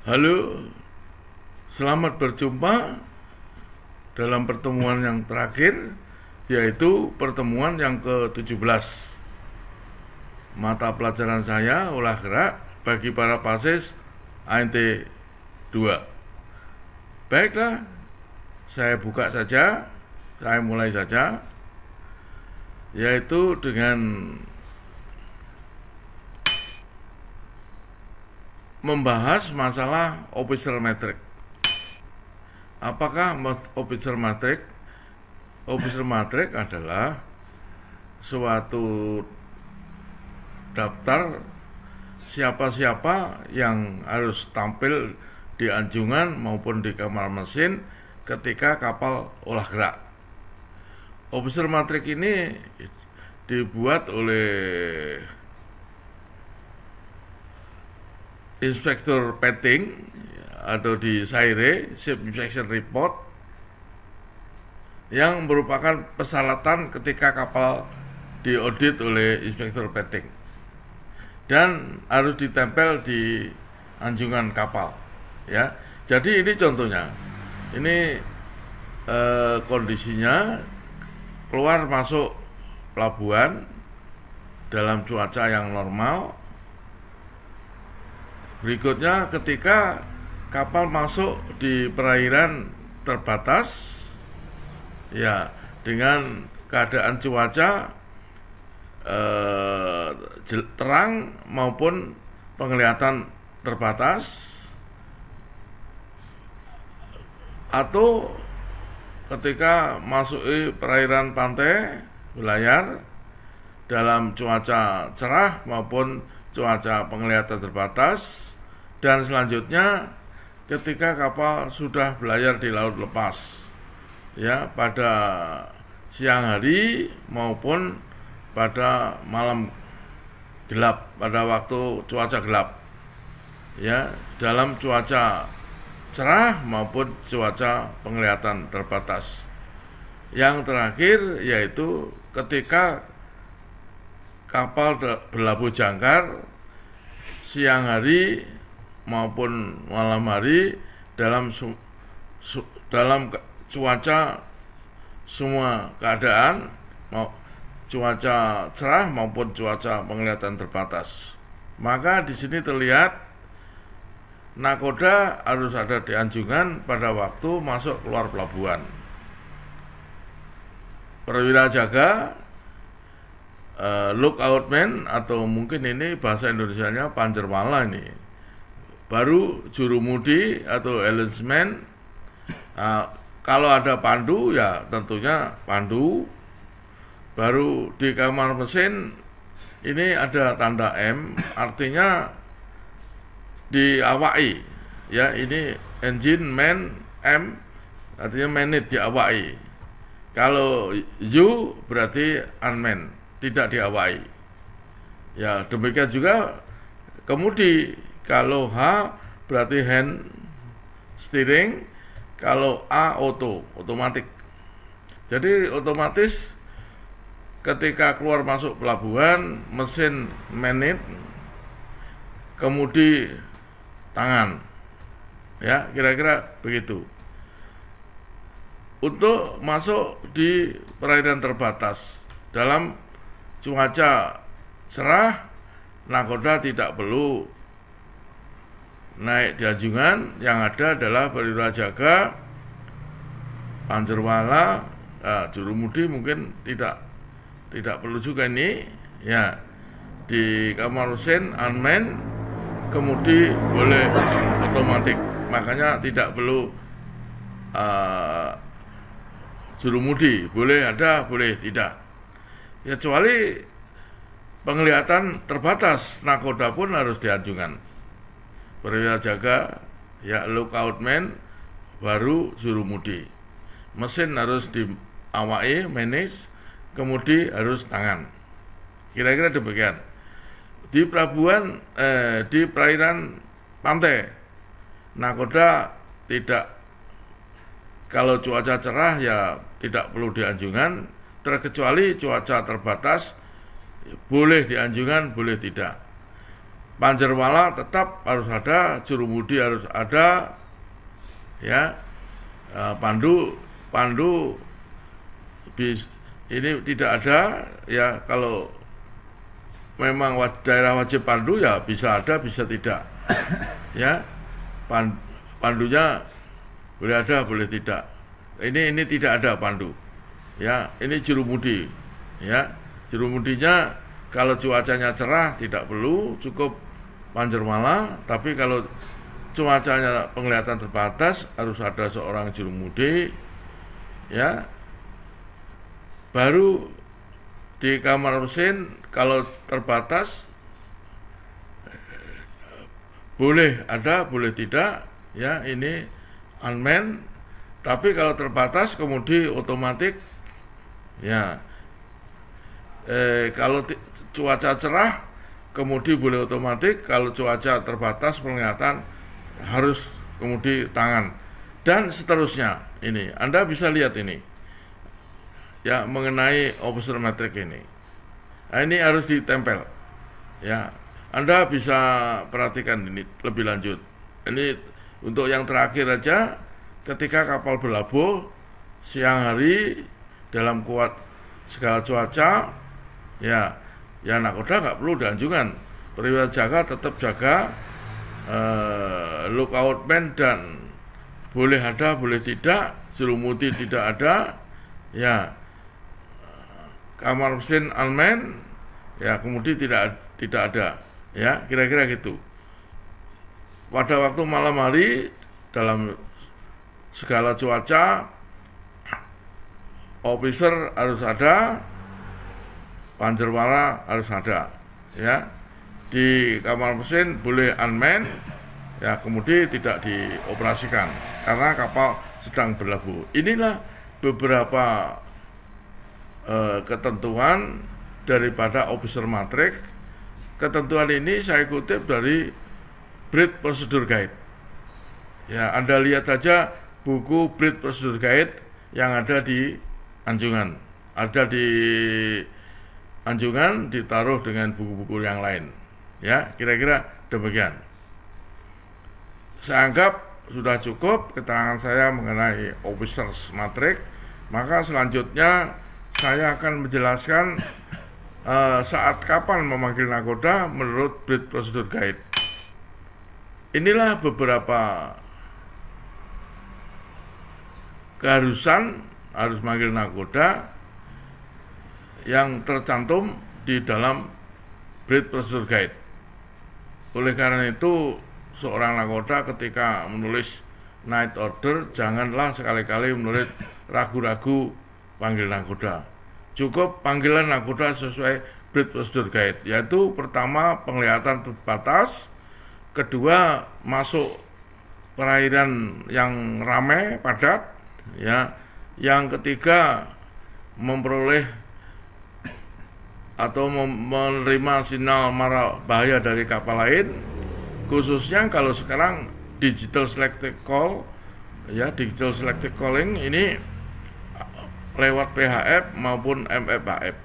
Halo, selamat berjumpa dalam pertemuan yang terakhir, yaitu pertemuan yang ke-17 mata pelajaran saya olah gerak bagi para pasis ANT 2. Baiklah, saya buka saja, saya mulai saja, yaitu dengan membahas masalah officer matrix. Apakah officer matrix? Officer matrix adalah suatu daftar siapa-siapa yang harus tampil di anjungan maupun di kamar mesin ketika kapal olah gerak. Officer matrix ini dibuat oleh Inspektur Petting atau di SAIRE, Ship Inspection Report, yang merupakan persyaratan ketika kapal diaudit oleh Inspektur Petting dan harus ditempel di anjungan kapal, ya. Jadi ini contohnya, ini kondisinya keluar masuk pelabuhan dalam cuaca yang normal. Berikutnya ketika kapal masuk di perairan terbatas, ya, dengan keadaan cuaca terang maupun penglihatan terbatas, atau ketika masuk di perairan pantai berlayar dalam cuaca cerah maupun cuaca penglihatan terbatas. Dan selanjutnya ketika kapal sudah berlayar di laut lepas, ya, pada siang hari maupun pada malam gelap, pada waktu cuaca gelap, ya, dalam cuaca cerah maupun cuaca penglihatan terbatas. Yang terakhir yaitu ketika kapal berlabuh jangkar siang hari maupun malam hari dalam cuaca semua keadaan, cuaca cerah maupun cuaca penglihatan terbatas. Maka di sini terlihat nakoda harus ada di anjungan pada waktu masuk keluar pelabuhan. Perwira jaga, lookout man, atau mungkin ini bahasa Indonesianya pancerwala ini. Baru jurumudi atau helmsman. Kalau ada pandu, ya tentunya pandu. Baru di kamar mesin ini ada tanda M, artinya diawai, ya, ini engine man, M artinya manit, diawai. Kalau U berarti unmanned, tidak diawai. Ya, demikian juga kemudi. Kalau H berarti hand steering, kalau A otomatis. Jadi otomatis ketika keluar masuk pelabuhan, mesin manit, kemudi tangan, ya, kira-kira begitu. Untuk masuk di perairan terbatas dalam cuaca cerah, nakoda tidak perlu naik di anjungan. Yang ada adalah perwira jaga, pancerwala, jurumudi mungkin tidak perlu juga ini, ya. Di kamar mesin unmanned, kemudi boleh otomatis, makanya tidak perlu jurumudi, boleh ada, boleh tidak, kecuali penglihatan terbatas, nakoda pun harus di anjungan. Perwira jaga, ya, lookout man, baru jurumudi. Mesin harus diawai, manage, kemudi harus tangan. Kira-kira demikian. Di pelabuhan, di perairan pantai, nakoda tidak, kalau cuaca cerah ya tidak perlu di anjungan, terkecuali cuaca terbatas boleh di anjungan, boleh tidak. Panjerwala tetap harus ada, jurumudi harus ada, ya. Pandu ini tidak ada, ya. Kalau memang daerah wajib pandu ya bisa ada, bisa tidak, ya. Pandunya boleh ada, boleh tidak. Ini tidak ada pandu, ya. Ini jurumudi, ya. Jurumudinya kalau cuacanya cerah tidak perlu, cukup Panjerwala. Tapi kalau cuacanya penglihatan terbatas harus ada seorang jurumudi, ya. Baru di kamar mesin kalau terbatas boleh ada, boleh tidak, ya. Ini unmanned. Tapi kalau terbatas kemudi otomatis, ya. Kalau cuaca cerah kemudi boleh otomatis, kalau cuaca terbatas penglihatan harus kemudi tangan, dan seterusnya. Ini Anda bisa lihat ini, ya, mengenai officer matrix ini. Nah, ini harus ditempel, ya. Anda bisa perhatikan ini lebih lanjut. Ini untuk yang terakhir aja, ketika kapal berlabuh siang hari dalam kuat segala cuaca, ya nakoda nggak perlu dianjungan, perwira jaga tetap jaga, lookout man dan boleh ada, boleh tidak, jurumudi tidak ada, ya. Kamar mesin unmanned, ya, kemudian tidak ada, ya, kira-kira gitu. Pada waktu malam hari dalam segala cuaca, officer harus ada, Panjerwala harus ada, ya. Di kamar mesin boleh unmanned, ya, kemudian tidak dioperasikan karena kapal sedang berlabuh. Inilah beberapa ketentuan daripada officer matrix. Ketentuan ini saya kutip dari Bridge Procedure Guide, ya. Anda lihat saja buku Bridge Procedure Guide yang ada di Anjungan, Anjungan ditaruh dengan buku-buku yang lain, ya. Kira-kira demikian. Saya anggap sudah cukup keterangan saya mengenai officers matrix. Maka selanjutnya saya akan menjelaskan saat kapan memanggil nakoda menurut Bridge Procedure Guide. Inilah beberapa keharusan harus manggil nakoda yang tercantum di dalam Bridge Procedure Guide. Oleh karena itu, seorang nakoda ketika menulis night order janganlah sekali-kali menulis ragu-ragu panggil nakoda. Cukup panggilan nakoda sesuai Bridge Procedure Guide, yaitu pertama penglihatan terbatas, kedua masuk perairan yang ramai padat, ya. Yang ketiga memperoleh atau menerima sinyal mara bahaya dari kapal lain, khususnya kalau sekarang digital selective call, ya, digital selective calling ini lewat PHF maupun MFHF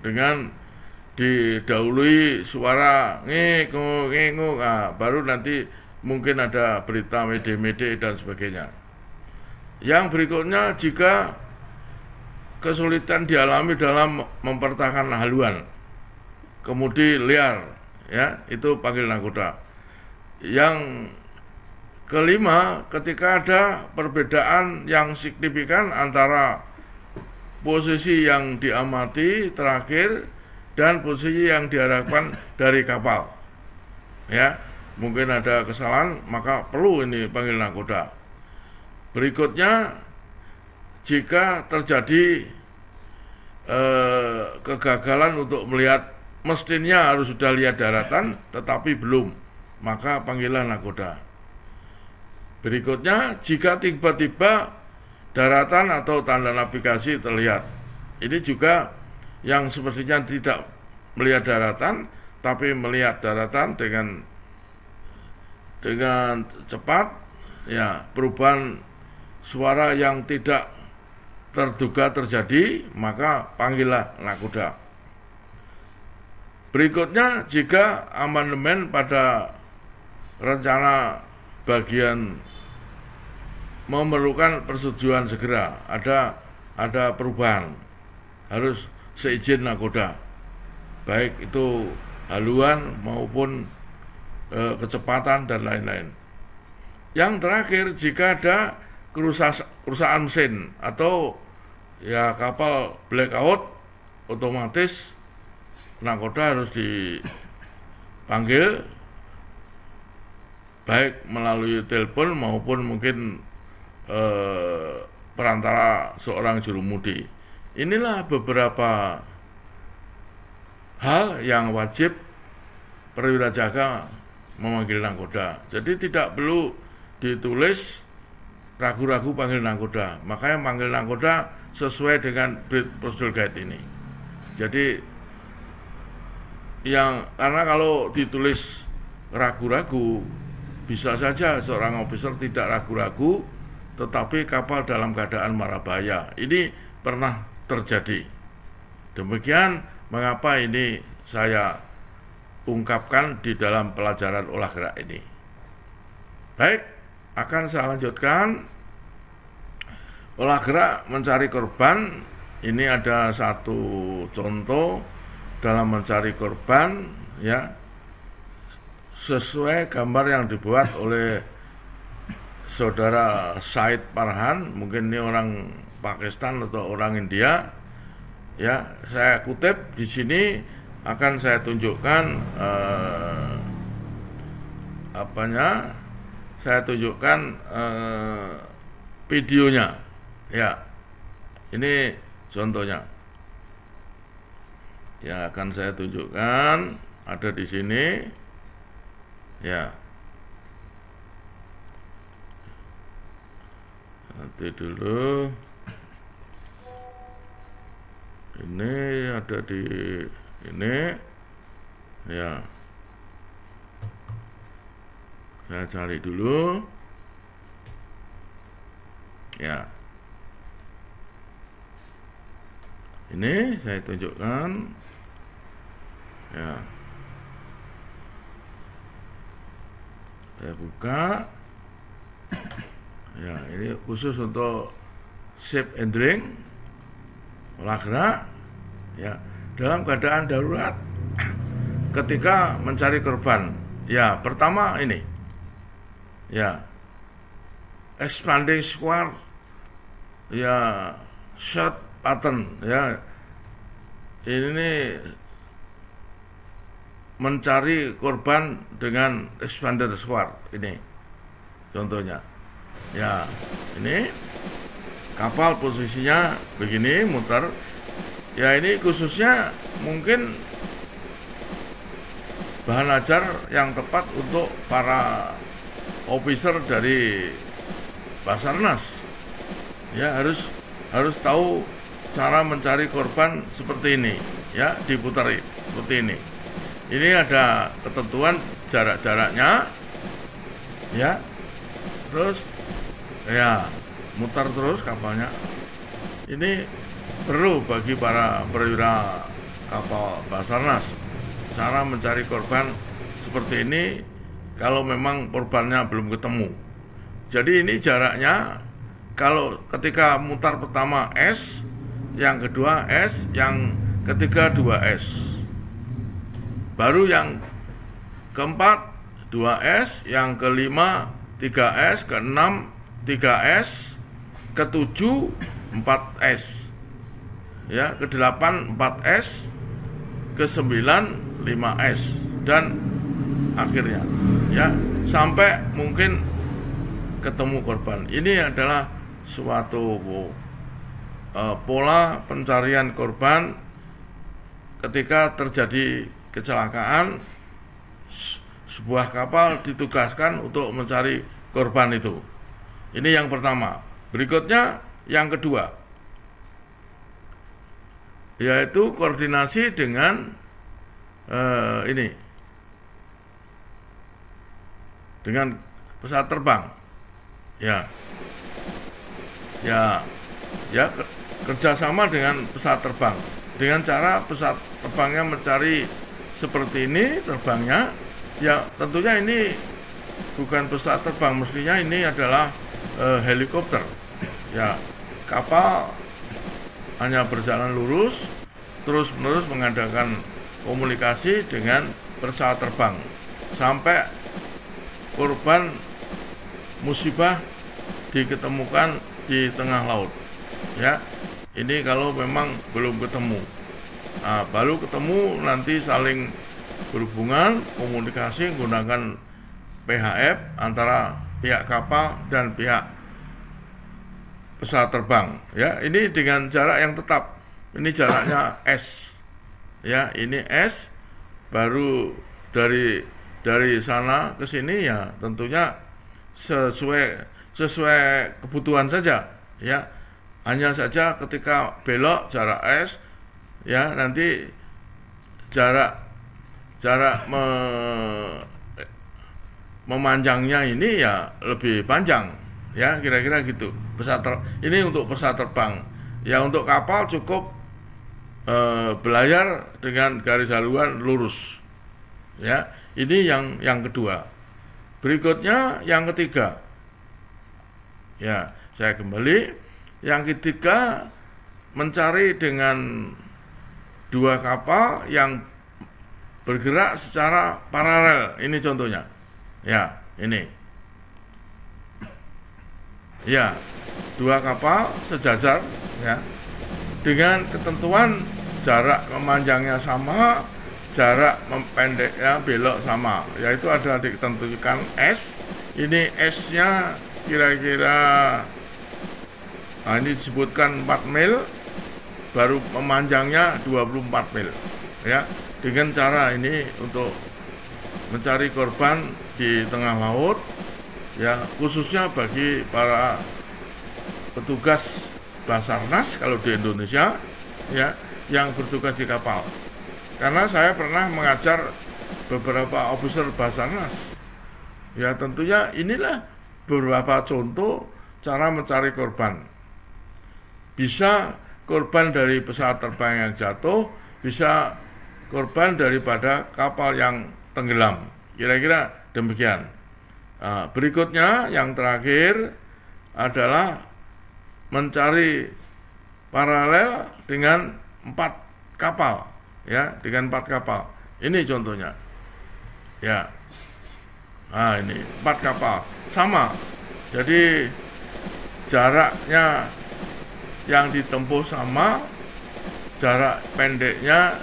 dengan didahului suara ngik, baru nanti mungkin ada berita mede-mede dan sebagainya. Yang berikutnya, jika kesulitan dialami dalam mempertahankan haluan, kemudian liar, ya, itu panggil nakoda. Yang kelima, ketika ada perbedaan yang signifikan antara posisi yang diamati terakhir dan posisi yang diharapkan dari kapal, ya, mungkin ada kesalahan, maka perlu ini panggil nakoda. Berikutnya, jika terjadi kegagalan untuk melihat, mestinya harus sudah lihat daratan tetapi belum, maka panggilan nakoda. Berikutnya, jika tiba-tiba daratan atau tanda navigasi terlihat, ini juga yang sepertinya tidak melihat daratan tapi melihat daratan dengan cepat, ya, perubahan suara yang tidak terduga terjadi, maka panggillah nakoda. Berikutnya, jika amandemen pada rencana bagian memerlukan persetujuan segera, ada perubahan, harus seizin nakoda, baik itu haluan maupun kecepatan dan lain-lain. Yang terakhir, jika ada kerusakan mesin atau ya kapal blackout, otomatis nakoda harus dipanggil baik melalui telepon maupun mungkin perantara seorang jurumudi. Inilah beberapa hal yang wajib perwira jaga memanggil nakoda. Jadi tidak perlu ditulis ragu-ragu panggil nakoda. Makanya panggil nakoda sesuai dengan Bridge Procedural Guide ini. Jadi karena kalau ditulis ragu-ragu, bisa saja seorang officer tidak ragu-ragu, tetapi kapal dalam keadaan mara bahaya. Ini pernah terjadi. Demikian mengapa ini saya ungkapkan di dalam pelajaran olah gerak ini. Baik, akan saya lanjutkan. Olah gerak mencari korban. Ini ada satu contoh dalam mencari korban, ya, sesuai gambar yang dibuat oleh saudara Said Farhan. Mungkin ini orang Pakistan atau orang India, ya. Saya kutip di sini, akan saya tunjukkan saya tunjukkan videonya, ya. Ini contohnya, ya, akan saya tunjukkan, ada di sini, ya. Nanti dulu, ini ada di ini, ya. Saya cari dulu, ya. Ini saya tunjukkan, ya. Saya buka, ya. Ini khusus untuk ship handling, olah gerak, ya, dalam keadaan darurat ketika mencari korban. Ya, pertama ini, ya, expanding square, ya, shot pattern, ya. Ini mencari korban dengan expander square, ini contohnya, ya. Ini kapal posisinya begini, muter, ya. Ini khususnya mungkin bahan ajar yang tepat untuk para officer dari Basarnas, ya. Harus tahu cara mencari korban seperti ini, ya, diputari seperti ini. Ini ada ketentuan jarak-jaraknya, ya. Terus, ya, mutar terus kapalnya. Ini perlu bagi para perwira kapal Basarnas cara mencari korban seperti ini kalau memang korbannya belum ketemu. Jadi ini jaraknya, kalau ketika mutar pertama S, yang kedua S, yang ketiga 2S, baru yang keempat 2S, yang kelima 3S, keenam 3S, ketujuh 4S, ya, ke-8 4S, ke-9 5S, dan akhirnya, ya, sampai mungkin ketemu korban. Ini adalah suatu pola pencarian korban ketika terjadi kecelakaan. Sebuah kapal ditugaskan untuk mencari korban itu. Ini yang pertama. Berikutnya yang kedua, yaitu koordinasi dengan dengan pesawat terbang, ya, kerjasama dengan pesawat terbang, dengan cara pesawat terbangnya mencari seperti ini terbangnya, ya tentunya ini bukan pesawat terbang, mestinya ini adalah helikopter. Ya, kapal hanya berjalan lurus terus-menerus mengadakan komunikasi dengan pesawat terbang sampai korban musibah diketemukan di tengah laut. Ya, ini kalau memang belum ketemu. Nah, baru ketemu nanti saling berhubungan, komunikasi menggunakan PHF antara pihak kapal dan pihak pesawat terbang. Ya, ini dengan jarak yang tetap. Ini jaraknya S. Ya, ini S. Baru dari sana ke sini ya tentunya sesuai kebutuhan saja. Ya, hanya saja ketika belok jarak S, ya nanti jarak memanjangnya ini ya lebih panjang, ya kira-kira gitu. Ini untuk pesawat terbang. Ya untuk kapal cukup belayar dengan garis haluan lurus. Ya, ini yang kedua. Berikutnya yang ketiga. Ya, saya kembali. Yang ketiga, mencari dengan dua kapal yang bergerak secara paralel. Ini contohnya. Ya, ini. Ya, dua kapal sejajar, ya, dengan ketentuan jarak memanjangnya sama, jarak mempendeknya belok sama. Yaitu ada ditentukan S. Ini S-nya kira-kira, nah ini disebutkan 4 mil, baru memanjangnya 24 mil. Ya, dengan cara ini untuk mencari korban di tengah laut, ya khususnya bagi para petugas Basarnas kalau di Indonesia, ya, yang bertugas di kapal. Karena saya pernah mengajar beberapa officer Basarnas. Ya tentunya inilah beberapa contoh cara mencari korban. Bisa korban dari pesawat terbang yang jatuh, bisa korban daripada kapal yang tenggelam. Kira-kira demikian. Nah, berikutnya yang terakhir adalah mencari paralel dengan 4 kapal, ya, dengan 4 kapal. Ini contohnya. Ya. Nah, ini 4 kapal sama. Jadi jaraknya yang ditempuh sama, jarak pendeknya,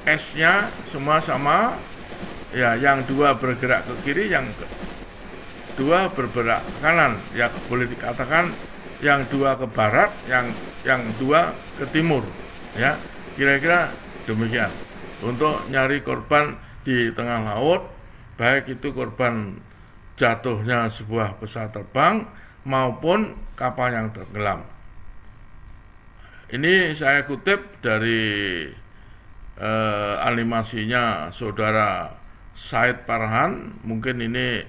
S-nya semua sama. Ya, yang dua bergerak ke kiri, yang dua bergerak ke kanan. Ya, boleh dikatakan yang dua ke barat, yang dua ke timur. Ya, kira-kira demikian. Untuk nyari korban di tengah laut, baik itu korban jatuhnya sebuah pesawat terbang maupun kapal yang tenggelam. Ini saya kutip dari animasinya saudara Said Farhan. Mungkin ini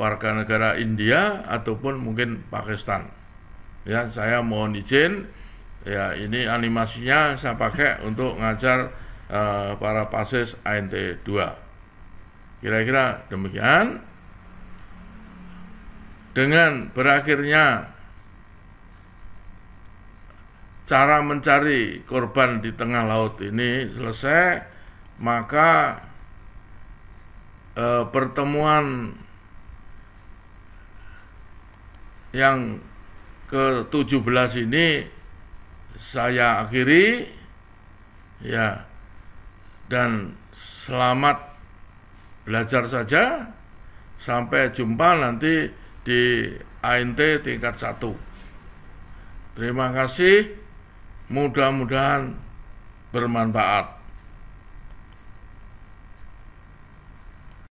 warga negara India ataupun mungkin Pakistan. Ya, saya mohon izin. Ya, ini animasinya saya pakai untuk ngajar para pasis ANT 2. Kira-kira demikian. Dengan berakhirnya cara mencari korban di tengah laut ini selesai, maka pertemuan yang ke-17 ini saya akhiri, ya, dan selamat belajar saja. Sampai jumpa nanti di ANT tingkat 1. Terima kasih, mudah-mudahan bermanfaat.